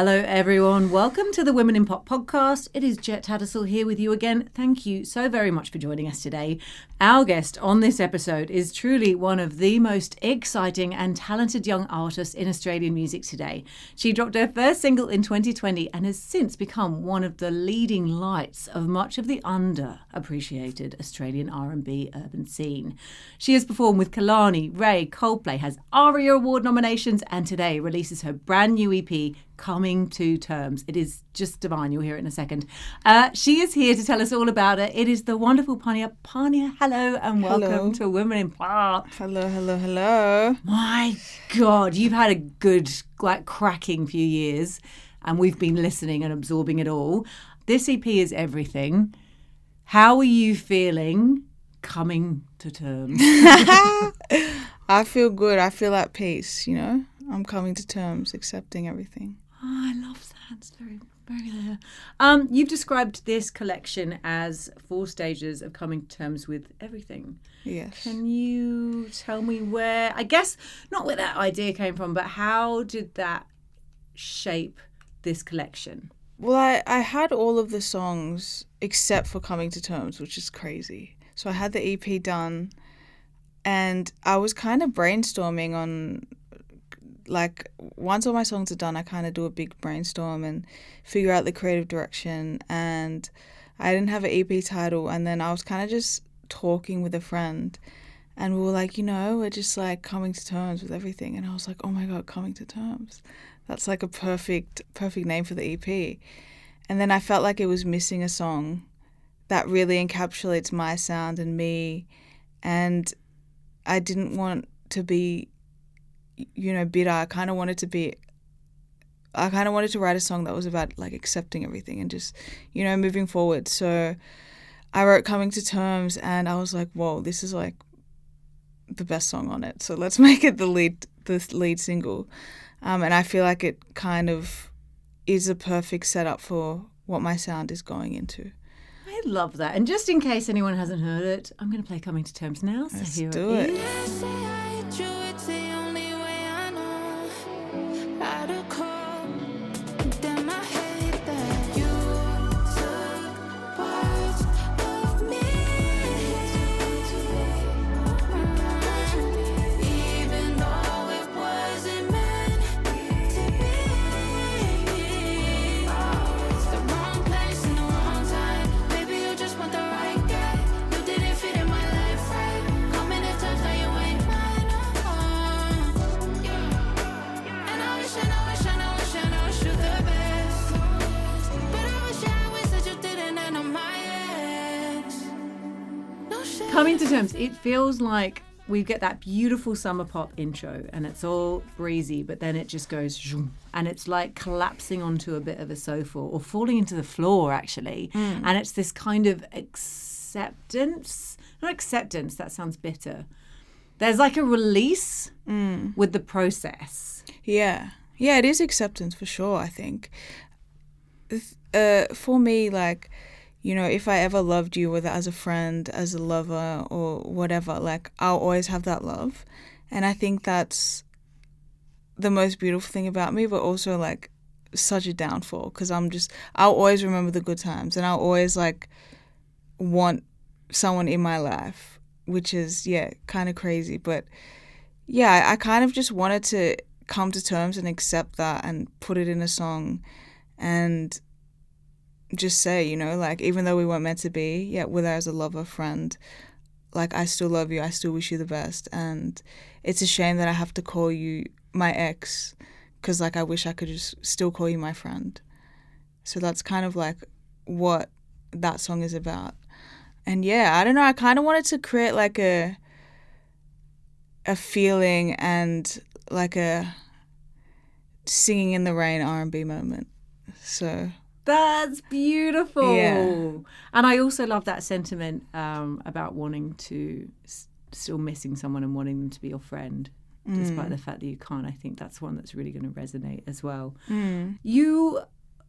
Hello everyone, welcome to the Women in Pop podcast. It is Jett Tattersall here with you again. Thank you so very much for joining us today. Our guest on this episode is truly one of the most exciting and talented young artists in Australian music today. She dropped her first single in 2020 and has since become one of the leading lights of much of the underappreciated Australian R&B urban scene. She has performed with Kehlani, Ray, Coldplay, has ARIA Award nominations, and today releases her brand new EP, Coming to Terms. It is just divine. You'll hear it in a second. She is here to tell us all about it. It is the wonderful PANIA. PANIA, hello and welcome to Women in Pop. Hello. My God, you've had a good, cracking few years, and we've been listening and absorbing it all. This EP is everything. How are you feeling coming to terms? I feel good. I feel at peace, you know. I'm coming to terms, accepting everything. Oh, I love that. It's very, very there. You've described this collection as 4 stages of coming to terms with everything. Yes. Can you tell me where, I guess, not where that idea came from, but how did that shape this collection? Well, I had all of the songs except for Coming to Terms, which is crazy. So I had the EP done and I was kind of brainstorming on, like, once all my songs are done, I kind of do a big brainstorm and figure out the creative direction. And I didn't have an EP title. And then I was kind of just talking with a friend and we were like, you know, we're just like coming to terms with everything. And I was like, oh my God, Coming to Terms. That's like a perfect name for the EP. And then I felt like it was missing a song that really encapsulates my sound and me. And I didn't want to be, you know, bitter. I kind of wanted to write a song that was about like accepting everything and just, you know, moving forward. So I wrote Coming to Terms and I was like, whoa, this is like the best song on it. So let's make it the lead single. And I feel like it kind of is a perfect setup for what my sound is going into. I love that. And just in case anyone hasn't heard it, I'm going to play Coming to Terms now. So Let's here do it it. is. Coming to Terms, it feels like we get that beautiful summer pop intro and it's all breezy, but then it just goes zoom, and it's like collapsing onto a bit of a sofa or falling into the floor actually. And it's this kind of acceptance. Not acceptance, that sounds bitter. There's like a release with the process. Yeah, it is acceptance for sure, I think. For me, like, you know, if I ever loved you, whether as a friend, as a lover or whatever, like, I'll always have that love. And I think that's the most beautiful thing about me, but also like such a downfall because I'll always remember the good times and I'll always like want someone in my life, which is, kind of crazy. But yeah, I kind of just wanted to come to terms and accept that and put it in a song and just say, you know, like, even though we weren't meant to be, whether as a lover, friend, like, I still love you, I still wish you the best. And it's a shame that I have to call you my ex because, like, I wish I could just still call you my friend. So that's kind of like what that song is about. And I don't know, I kind of wanted to create like a feeling and like a singing in the rain R&B moment. So that's beautiful. Yeah. And I also love that sentiment about wanting to still missing someone and wanting them to be your friend despite the fact that you can't. I think that's one that's really going to resonate as well. You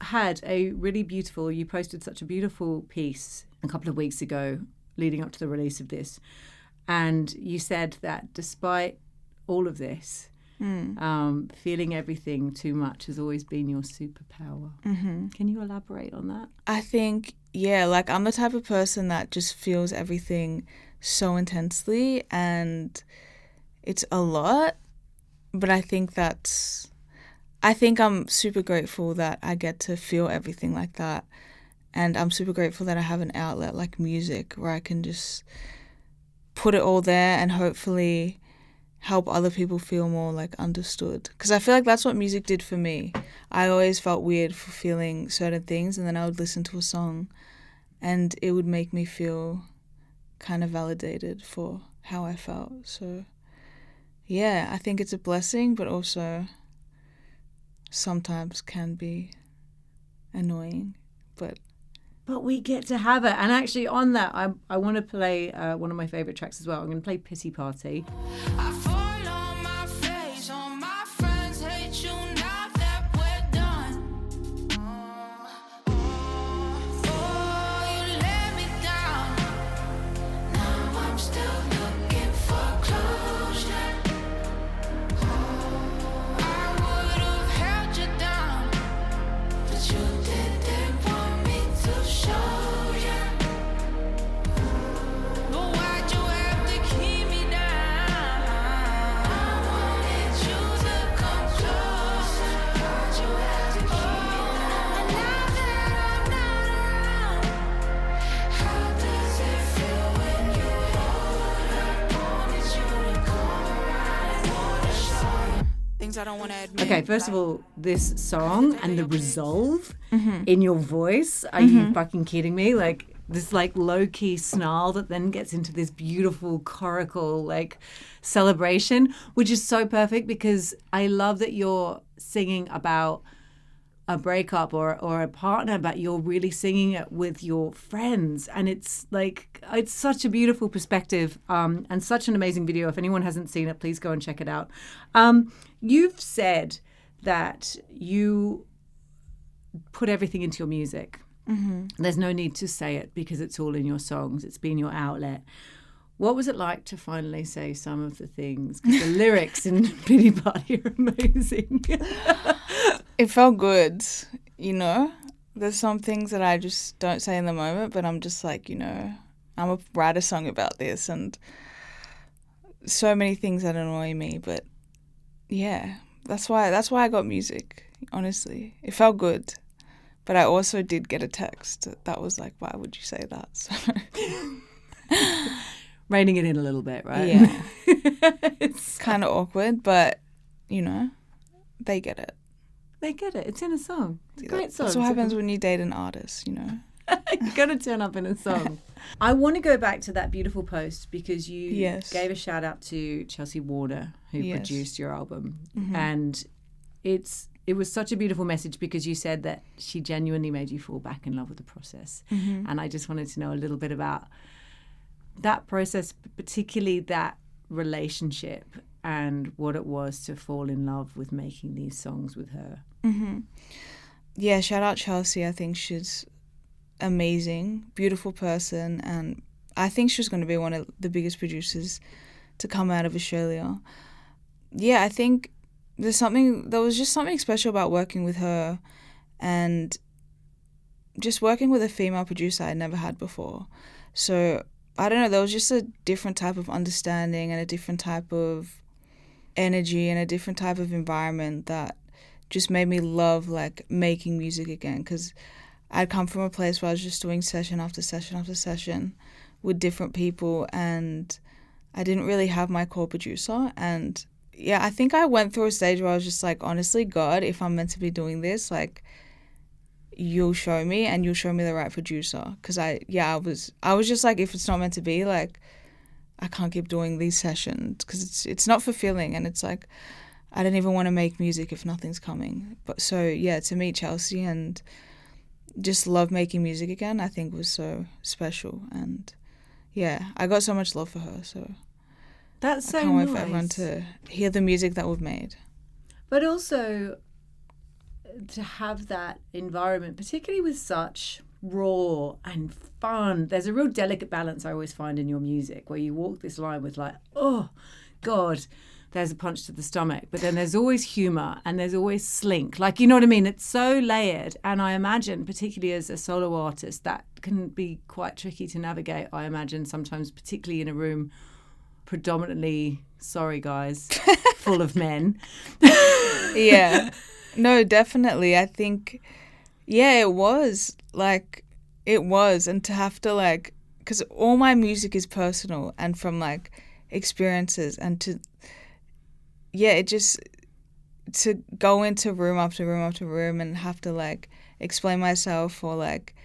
had a really beautiful, you posted such a beautiful piece a couple of weeks ago leading up to the release of this, and you said that despite all of this, Feeling everything too much has always been your superpower. Can you elaborate on that? I think, yeah, like I'm the type of person that just feels everything so intensely, and it's a lot, but I think I'm super grateful that I get to feel everything like that, and I'm super grateful that I have an outlet like music where I can just put it all there and hopefully help other people feel more like understood, because I feel like that's what music did for me. I always felt weird for feeling certain things, and then I would listen to a song and it would make me feel kind of validated for how I felt. So yeah, I think it's a blessing, but also sometimes can be annoying, but we get to have it. And actually on that, I want to play one of my favourite tracks as well. I'm going to play Pity Party. I fall on my face, all my friends hate you now that we're done. Oh, you let me down. Now I'm still looking for closure. I would have held you down, but you didn't want me to show you. But why'd you have to keep me down? I wanted you to come closer. Why'd you have to keep me down? And now that I'm not around, how does it feel when you hold her? Wanted you to come around and wanna show you things I don't wanna admit. Okay, first of all, this song and the resolve in your voice. Are you fucking kidding me? Like this like low-key snarl that then gets into this beautiful coracle like celebration, which is so perfect because I love that you're singing about a breakup or a partner, but you're really singing it with your friends. And it's like, it's such a beautiful perspective and such an amazing video. If anyone hasn't seen it, please go and check it out. You've said that you put everything into your music. There's no need to say it because it's all in your songs. It's been your outlet. What was it like to finally say some of the things? Because the lyrics in Pity Party are amazing. it felt good, you know. There's some things that I just don't say in the moment, but I'm just like, you know, I'm gonna write a song about this, and so many things that annoy me. But yeah, that's why I got music. Honestly, it felt good, but I also did get a text that was like, "Why would you say that?" So reining it in a little bit, right? yeah, It's kind of awkward, but you know, they get it. They get it. It's in a song. It's a great song. That's what happens when you date an artist, you know. You got to turn up in a song. I want to go back to that beautiful post because you gave a shout out to Chelsea Warner, who produced your album, and it was such a beautiful message because you said that she genuinely made you fall back in love with the process, and I just wanted to know a little bit about that process, particularly that relationship and what it was to fall in love with making these songs with her. Yeah, shout out Chelsea. I think she's amazing, beautiful person, and I think she's going to be one of the biggest producers to come out of Australia. Yeah, I think there was just something special about working with her and just working with a female producer I'd never had before. So I don't know, there was just a different type of understanding and a different type of energy and a different type of environment that just made me love like making music again, because I'd come from a place where I was just doing session after session after session with different people, and I didn't really have my core producer. And yeah, I think I went through a stage where I was just like, honestly, God, if I'm meant to be doing this, like, you'll show me, and you'll show me the right producer. Because I was just like, if it's not meant to be, like, I can't keep doing these sessions because it's not fulfilling, and it's like I don't even want to make music if nothing's coming. But so yeah, to meet Chelsea and just love making music again, I think was so special. And yeah, I got so much love for her. So that's so I can't wait for nice. everyone to hear the music that we've made. But also to have that environment, particularly with such raw and fun. There's a real delicate balance I always find in your music where you walk this line with like, oh God, there's a punch to the stomach, but then there's always humor and there's always slink. Like, you know what I mean? It's so layered. And I imagine, particularly as a solo artist, that can be quite tricky to navigate, I imagine, sometimes, particularly in a room predominantly, sorry guys, full of men. Yeah. No, definitely. I think, yeah, it was. Like, it was. And to have to, like, because all my music is personal and from, like, experiences, and to, yeah, it just, to go into room after room after room and have to, like, explain myself, or, like,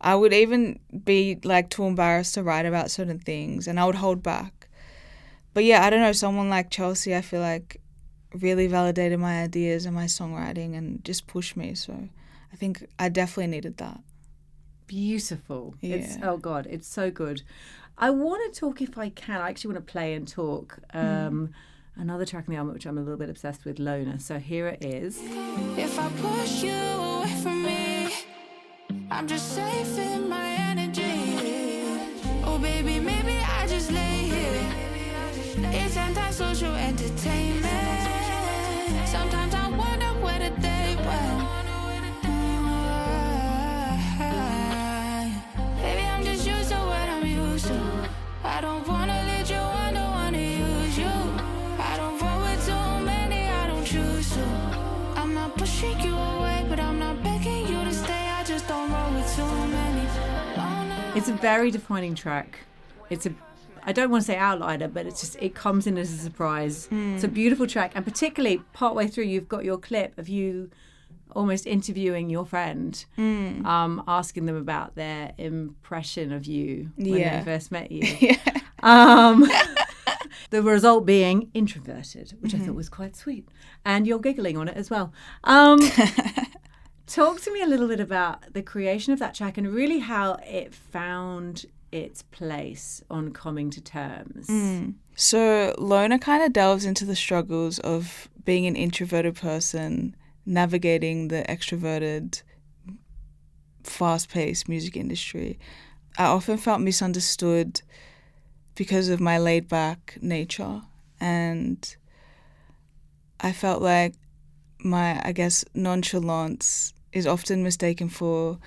I would even be, like, too embarrassed to write about certain things, and I would hold back. But yeah, I don't know, someone like Chelsea, I feel like, really validated my ideas and my songwriting and just pushed me. So I think I definitely needed that. Beautiful. Yeah. It's, oh God, it's so good. I want to talk, if I can, I actually want to play and talk another track in the album, which I'm a little bit obsessed with, Loner. So here it is. If I push you away from me, I'm just safe in my energy. Oh baby, maybe I just lay here. It's antisocial entertainment. Sometimes I wonder where the day went. Baby, I'm just used to what I'm used to. I don't wanna let you, I don't wanna use you. I don't roll with too many, I don't choose to. I'm not pushing you away, but I'm not begging you to stay. I just don't roll with too many. It's a very defining track. I don't want to say outlier, but it comes in as a surprise. It's a beautiful track, and particularly partway through, you've got your clip of you almost interviewing your friend, asking them about their impression of you when they first met you. The result being introverted, which I thought was quite sweet, and you're giggling on it as well. Talk to me a little bit about the creation of that track and really how it found its place on Coming to Terms. So Loner kind of delves into the struggles of being an introverted person navigating the extroverted, fast-paced music industry. I often felt misunderstood because of my laid-back nature, and I felt like my, I guess, nonchalance is often mistaken for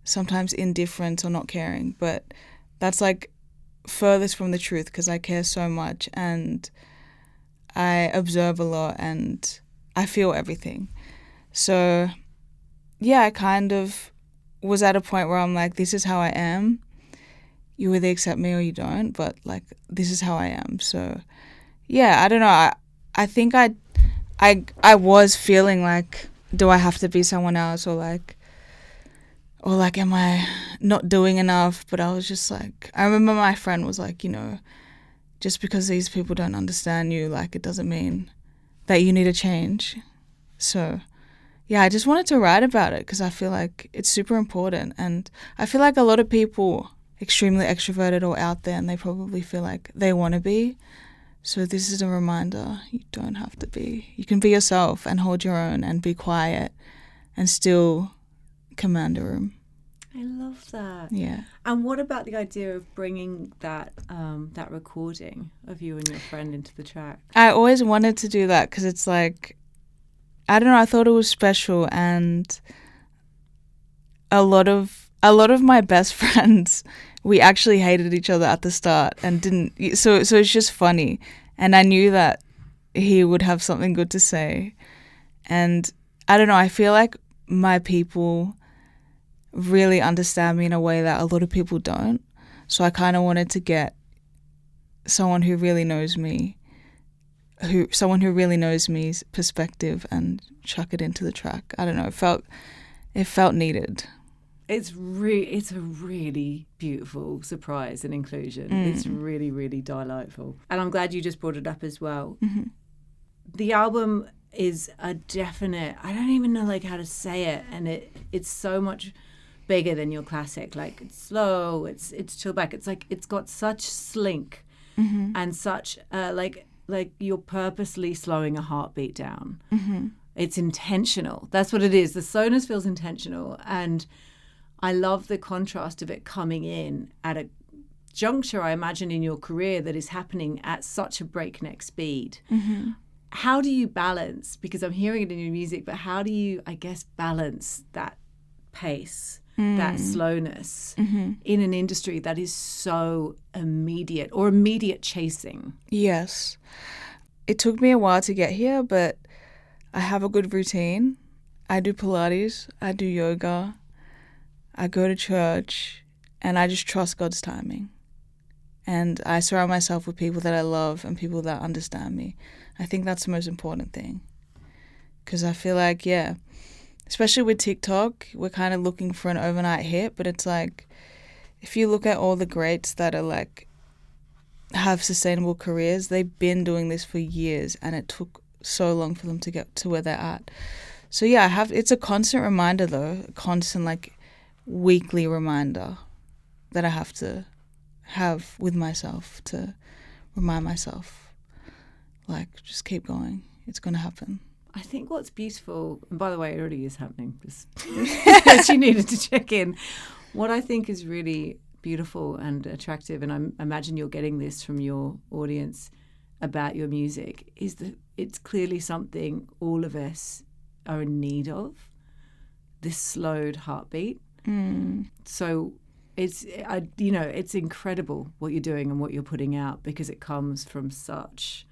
sometimes indifference or not caring, but that's like furthest from the truth, because I care so much and I observe a lot and I feel everything. So yeah, I kind of was at a point where I'm like, this is how I am. You either accept me or you don't, but like, this is how I am. So yeah, I don't know. I think I was feeling like, do I have to be someone else, or like, am I not doing enough? But I was just like, I remember my friend was like, you know, just because these people don't understand you, like, it doesn't mean that you need to change. So yeah, I just wanted to write about it because I feel like it's super important. And I feel like a lot of people extremely extroverted or out there, and they probably feel like they want to be. So this is a reminder, you don't have to be. You can be yourself and hold your own and be quiet and still command a room. I love that. Yeah. And what about the idea of bringing that that recording of you and your friend into the track? I always wanted to do that because it's like, I don't know, I thought it was special, and a lot of my best friends, we actually hated each other at the start and didn't, so it's just funny. And I knew that he would have something good to say. And I don't know, I feel like my people really understand me in a way that a lot of people don't. So I kind of wanted to get someone who really knows me, someone who really knows me's perspective, and chuck it into the track. I don't know, it felt needed. It's a really beautiful surprise and inclusion. It's really, really delightful. And I'm glad you just brought it up as well. The album is a definite, I don't even know like how to say it, and it's so much bigger than your classic. Like, it's slow, it's chill back. It's like, it's got such slink and such like you're purposely slowing a heartbeat down. It's intentional. That's what it is. The slowness feels intentional, and I love the contrast of it coming in at a juncture, I imagine, in your career that is happening at such a breakneck speed. How do you balance, because I'm hearing it in your music, but how do you, I guess, balance that pace, that slowness in an industry that is so immediate chasing? Yes. It took me a while to get here, but I have a good routine. I do Pilates, I do yoga, I go to church, and I just trust God's timing. And I surround myself with people that I love and people that understand me. I think that's the most important thing. Because I feel like, yeah, especially with TikTok, we're kind of looking for an overnight hit, but it's like, if you look at all the greats that are like, have sustainable careers, they've been doing this for years, and it took so long for them to get to where they're at. So yeah, it's a constant reminder though, a constant like weekly reminder that I have to have with myself to remind myself, like, just keep going. It's going to happen. I think what's beautiful, and by the way, it already is happening, just she needed to check in. What I think is really beautiful and attractive, and I imagine you're getting this from your audience about your music, is that it's clearly something all of us are in need of, this slowed heartbeat. So it's incredible what you're doing and what you're putting out, because it comes from such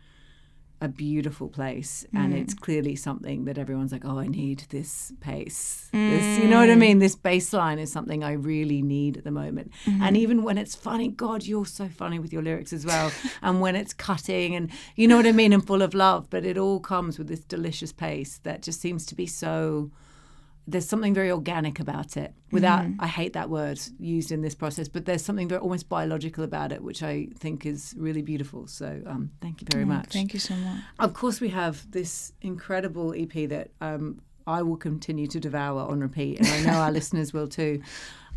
a beautiful place, and it's clearly something that everyone's like, oh, I need this pace. This, you know what I mean? This bass line is something I really need at the moment. And even when it's funny, God, you're so funny with your lyrics as well. And when it's cutting and, you know what I mean, and full of love, but it all comes with this delicious pace that just seems to be so... There's something very organic about it. Without, I hate that word used in this process, but there's something very almost biological about it, which I think is really beautiful. So thank you very much. Thank you so much. Of course, we have this incredible EP that I will continue to devour on repeat, and I know our listeners will too.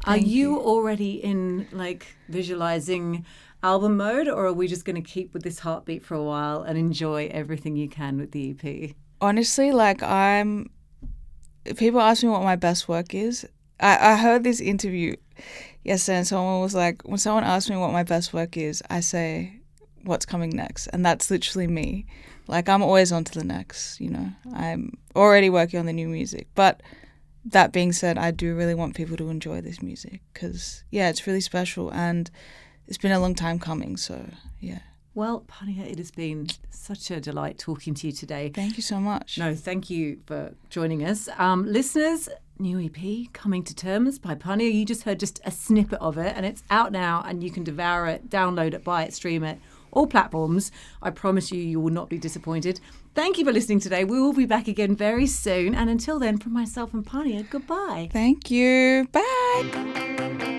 Are you already in like visualizing album mode, or are we just going to keep with this heartbeat for a while and enjoy everything you can with the EP? Honestly, like people ask me what my best work is. I heard this interview yesterday, and someone was like, when someone asks me what my best work is, I say, what's coming next? And that's literally me. Like, I'm always on to the next, you know. I'm already working on the new music. But that being said, I do really want people to enjoy this music because, yeah, it's really special and it's been a long time coming. So, yeah. Well, PANIA, it has been such a delight talking to you today. Thank you so much. No, thank you for joining us. Listeners, new EP, Coming to Terms by PANIA. You just heard just a snippet of it, and it's out now, and you can devour it, download it, buy it, stream it, all platforms. I promise you will not be disappointed. Thank you for listening today. We will be back again very soon. And until then, from myself and PANIA, goodbye. Thank you. Bye.